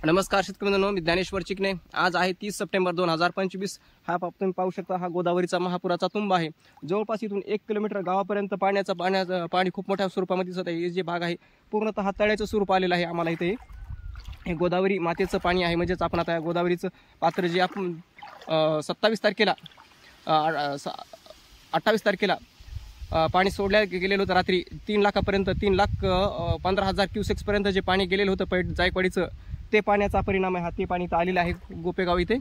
नमस्कार शेतकरी मित्रांनो, मी ज्ञानेश्वर चिकणे। आज आहे 30 सप्टेंबर 2025। हा तुम्ही पाहू शकता, हा गोदावरीचा महापुराचा तुंबा आहे। जवळपास इथून 1 किलोमीटर गावापर्यंत पाणी खूप मोठ्या स्वरूपामध्ये दिसत आहे। हे जे भाग आहे पूर्णतः तळ्याचं स्वरूप आलेलं आहे आम्हाला इथे। हे गोदावरी मातेचं पाणी आहे, म्हणजेच आपण आता गोदावरीचं पात्र जे आपण 28 तारखेला पाणी सोडल्या गेलेलं होतं रात्री 3 लाखापर्यंत 3,15,000 क्युसेक्सपर्यंत जे पाणी गेलेलं होतं जायकवाडीचं, ते पाण्याचा परिणाम आहे हा। ते पाणी इथं आलेलं आहे गोपेगाव इथे।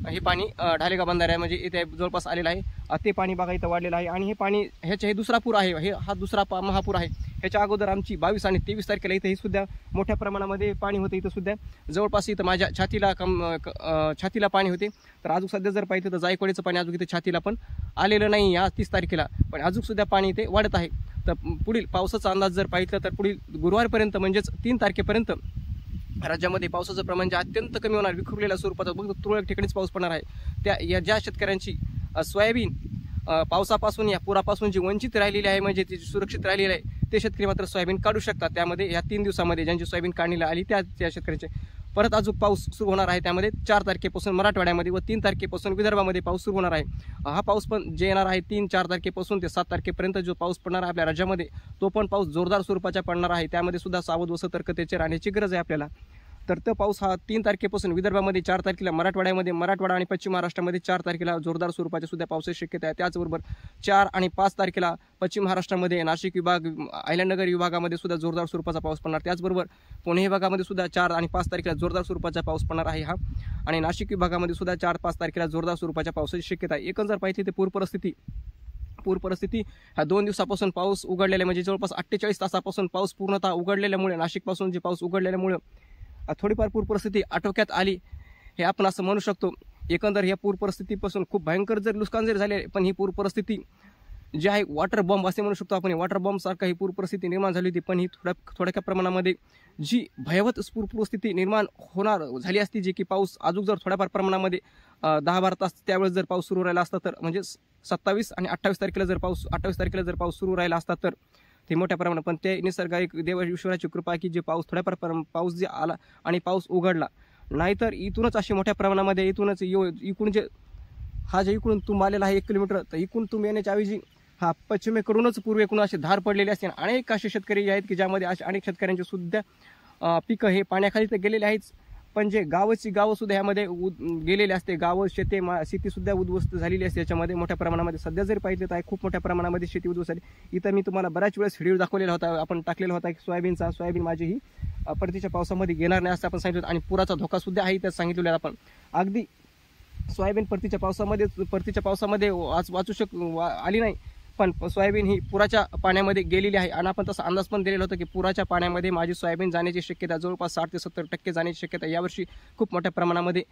हे पाणी ढालेगाव बंधारे आहे, म्हणजे इथे जवळपास आलेलं आहे। ते पाणी बघा इथं वाढलेलं आहे आणि हे पाणी हे दुसरा पूर आहे। हा दुसरा महापूर आहे। ह्याच्या अगोदर आमची 22 आणि 23 तारखेला इथे ही सुद्धा मोठ्या प्रमाणामध्ये पाणी होतं। इथं सुद्धा जवळपास इथं माझ्या छातीला पाणी होते। तर अजून सध्या जर पाहिजे तर जायकवाडीचं पाणी अजून इथे छातीला पण आलेलं नाही या 30 तारखेला, पण अजून सुद्धा पाणी इथे वाढत आहे। तर पुढील पावसाचा अंदाज जर पाहिलं तर पुढील गुरुवारपर्यंत म्हणजेच 3 तारखेपर्यंत राज्यामध्ये पावसाचं प्रमाण जे अत्यंत कमी होणार, विखुरलेल्या स्वरूपात फक्त तुरळक ठिकाणीच पाऊस पडणार आहे। ज्या शेतकऱ्यांची सोयाबीन पावसापासून या पुरापासून जी वंचित राहिलेली आहे, म्हणजे ती सुरक्षित राहिलेली आहे, ते शेतकरी मात्र सोयाबीन काढू शकतात। त्यामध्ये या 3 दिवसामध्ये ज्यांची सोयाबीन काढणीला आली त्या शेतकऱ्यांचे परत अजून पाऊस सुरू होणार आहे। त्यामध्ये 4 तारखेपासून मराठवाड्यामध्ये व 3 तारखेपासून विदर्भामध्ये पाऊस सुरू होणार आहे। हा पाऊस पण जे येणार आहे 3-4 तारखेपासून ते 7 तारखेपर्यंत जो पाऊस पडणार आहे आपल्या राज्यामध्ये, तो पण पाऊस जोरदार स्वरूपाचा पडणार आहे। त्यामध्ये सुद्धा सावध व सतर्कतेचे राहण्याची गरज आहे आपल्याला। तर तो पाऊस हा 3 तारखेपासून विदर्भामध्ये, 4 तारखेला मराठवाडा आणि पश्चिम महाराष्ट्रामध्ये, 4 तारखेला जोरदार स्वरूपाची सुद्धा पावसाची शक्यता आहे। त्याचबरोबर 4 आणि 5 तारखेला पश्चिम महाराष्ट्रामध्ये नाशिक विभाग, अहिल्यानगर विभागामध्ये सुद्धा जोरदार स्वरूपाचा पाऊस पडणार। त्याचबरोबर पुणे विभागामध्ये सुद्धा 4 आणि 5 तारखेला जोरदार स्वरूपाचा पाऊस पडणार आहे हा। आणि नाशिक विभागामध्ये सुद्धा 4-5 तारखेला जोरदार स्वरूपाच्या पावसाची शक्यता आहे। एकंदर पाहिजे ते पूर परिस्थिती ह्या 2 दिवसापासून पाऊस उघडलेला, म्हणजे जवळपास 48 तासापासून पाऊस पूर्णतः उघडलेल्यामुळे, नाशिकपासून जे पाऊस उघडलेल्यामुळे थोडीफार पूर परिस्थिती आटोक्यात आली, हे आपण असं म्हणू शकतो। एकंदर या पूर परिस्थितीपासून खूप भयंकर जर नुकसान जर झाले, पण ही पूर परिस्थिती जी आहे वॉटर बॉम्ब असे म्हणू शकतो आपण। वॉटर बॉम्ब सारखा ही पूर परिस्थिती निर्माण झाली होती, पण ही थोड्या प्रमाणामध्ये जी भयावह पूर परिस्थिती निर्माण झाली असती, जी की पाऊस अजून जर थोड्याफार प्रमाणामध्ये 10-12 तास त्यावेळेस जर पाऊस सुरू राहिला असता, तर म्हणजे 27 आणि 28 तारखेला जर पाऊस सुरू राहिला असता तर ते मोठ्या प्रमाणात, पण ते निसर्गाची ईश्वराची कृपा की जे पाऊस थोड्याफार पाऊस जे आला आणि पाऊस उघडला, नाहीतर इथूनच अशी मोठ्या प्रमाणामध्ये इकडून इकडून तुंब आलेला आहे 1 किलोमीटर, तर इकडून तुंब येण्याच्या ऐवजी हा पश्चिमेकडूनच पूर्वेकडून अशी धार पडलेली असते। अनेक असे शेतकरी आहेत की ज्यामध्ये अनेक शेतकऱ्यांचे सुद्धा पिकं हे पाण्याखाली तर गेलेले आहेच, पण जे गावं सुद्धा ह्यामध्ये गेलेले असते। गावं शेती सुद्धा उद्ध्वस्त झालेली असते याच्यामध्ये मोठ्या प्रमाणामध्ये। सध्या जर पाहिजे तर खूप मोठ्या प्रमाणामध्ये शेती उद्ध्वस्त झाली। इथं मी तुम्हाला बऱ्याच वेळेस व्हिडिओ दाखवलेला होता, आपण टाकलेला होता की सोयाबीन माझी ही परतीच्या पावसामध्ये घेणार नाही असं आपण सांगितलं, आणि पुराचा धोका सुद्धा आहे त्यात सांगितलेलं आपण। अगदी सोयाबीन परतीच्या पावसामध्ये आली नाही, पण सोयाबीन ही पुराच्या पाण्यामध्ये गेलेली आहे। आणि आपण तसा अंदाज पण दिलेला होता की पुराच्या पाण्यामध्ये माझी सोयाबीन जाण्याची शक्यता जवळपास 60 ते 70% जाण्याची शक्यता। यावर्षी खूप मोठ्या प्रमाणामध्ये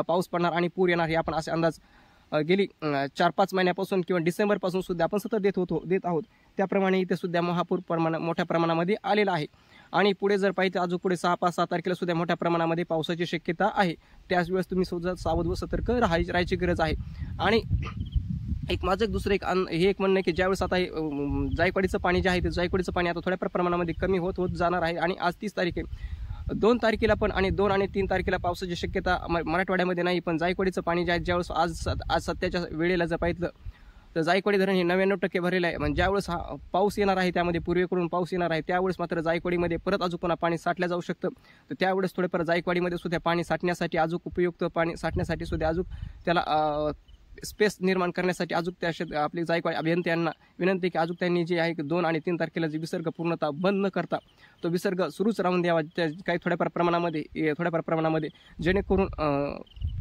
पाऊस पडणार आणि पूर येणार, हे आपण असे अंदाज गेली 4-5 महिन्यापासून किंवा डिसेंबरपासून सुद्धा आपण सतत देत आहोत। त्याप्रमाणे इथे सुद्धा महापूर मोठ्या प्रमाणामध्ये आलेला आहे। आणि पुढे जर पाहिजे अजून पुढे 6-5-6 तारखेला सुद्धा मोठ्या प्रमाणामध्ये पावसाची शक्यता आहे। त्याच वेळेस तुम्ही सुद्धा सावध व सतर्क राहायची गरज आहे। आणि माझं एक म्हणणं आहे की ज्यावेळेस आता जायकवाडीचं पाणी जे आहे, ते जायकवाडीचं पाणी आता थोड्या प्रमाणामध्ये कमी होत जाणार आहे। आणि आज 30 तारीख आहे, 2 तारखेला पण आणि 2 आणि 3 तारखेला पावसाची शक्यता मराठवाड्यामध्ये नाही, पण जायकवाडीचं पाणी जे आहे ज्यावेळेस आज सध्याच्या वेळेला जर पाहिलं तर जायकवाडी धरण हे 99% भरलेलं आहे। म्हणजे ज्यावेळेस हा पाऊस येणार आहे, त्यामध्ये पूर्वेकडून पाऊस येणार आहे, त्यावेळेस मात्र जायकवाडीमध्ये परत अजून पुन्हा पाणी साठलं जाऊ शकतं। तर त्यावेळेस थोडेफार जायकवाडीमध्ये सुद्धा पाणी साठण्यासाठी उपयुक्त पाणी साठण्यासाठी सुद्धा अजून त्याला स्पेस निर्माण करण्यासाठी अजून आपले जायकवाडी अभियंत्यांना विनंती की अजून त्यांनी जे आहे 2 आणि 3 तारखेला जे विसर्ग पूर्णतः बंद न करता तो विसर्ग सुरूच राहून द्यावा, काही थोड्याफार प्रमाणामध्ये, जेणेकरून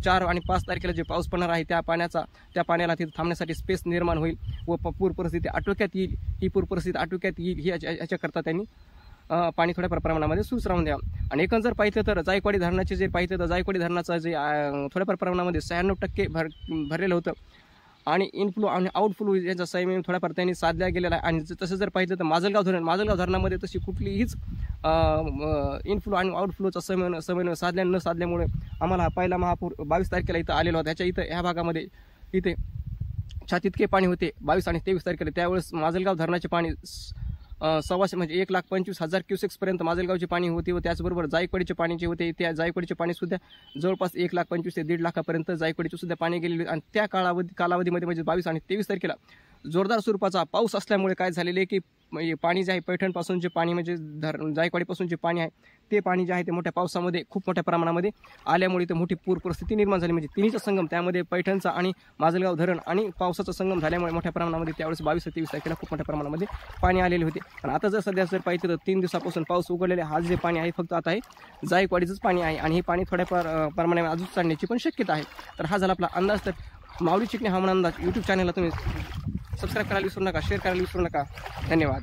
4 आणि 5 तारखेला जे पाऊस पडणार आहे त्या पाण्याला तिथे थांबण्यासाठी स्पेस निर्माण होईल व पूर परिस्थिती आटोक्यात येईल। ही पूर परिस्थिती आटोक्यात येईल ह्याच्याकरता त्यांनी पाणी थोड्या प्रमाणामध्ये सुरूच राहून द्यावं। आणि एकंदर जर पाहिलं तर जायकवाडी धरणाचे जे पाहिजे तर जायकवाडी धरणाचं जे थोड्याफार प्रमाणामध्ये 96% भरलेलं होतं, आणि इनफ्लो आणि आउटफ्लो यांचा समन्वय थोड्याफार त्यांनी साधला गेलेला आहे। आणि तसं जर पाहिलं तर माजलगाव धरणामध्ये तशी कुठलीहीच इनफ्लो आणि आउटफ्लोचा समन्वय साधल्यामुळे आम्हाला पहिला महापूर 22 तारखेला इथं आलेला होता। ह्या भागामध्ये इथे छातीतके पाणी होते 22 आणि 23 तारखेला। त्यावेळेस माजलगाव धरणाचे पाणी सव्वाशे म्हणजे 1,25,000 क्युसेक्सपर्यंत माजलगावचे पाणी होते व त्याचबरोबर जायकवाडीचे पाणी जे होते त्या जायकवाडीचे पाणीसुद्धा जवळपास 1,25,000 ते 1.5 लाखापर्यंत जायकवाडीचे सुद्धा पाणी गेलेले आणि त्या कालावधीमध्ये म्हणजे 22 आणि 23 तारखेला जोरदार स्वरूपाचा पाऊस असल्यामुळे काय झालेले की पाणी जे आहे पैठणपासून जे पाणी म्हणजे जायकवाडीपासून जे पाणी आहे ते पाणी जे आहे ते मोठ्या पावसामध्ये खूप मोठ्या प्रमाणामध्ये आल्यामुळे इथं मोठी पूर परिस्थिती निर्माण झाली. म्हणजे तिन्हीचा संगम त्यामध्ये पैठणचा आणि माजलगाव धरण आणि पावसाचा संगम झाल्यामुळे मोठ्या प्रमाणामध्ये त्यावेळेस 22 ते 23 तारखेला खूप मोठ्या प्रमाणामध्ये पाणी आलेले होते. आणि आता जर सध्या जर पाहिजे तर 3 दिवसापासून पाऊस उघडलेला हा जे पाणी आहे फक्त आता आहे जायकवाडीचंच पाणी आहे आणि हे पाणी थोड्या प्रमाणामध्ये अजून चढण्याची पण शक्यता आहे. तर हा झाला आपला अंदाज. तर माऊली चिकणे हवामान अंदाज यूट्यूब चॅनलला तुम्ही सबस्क्राईब करायला विसरू नका, शेअर करायला विसरू नका. धन्यवाद.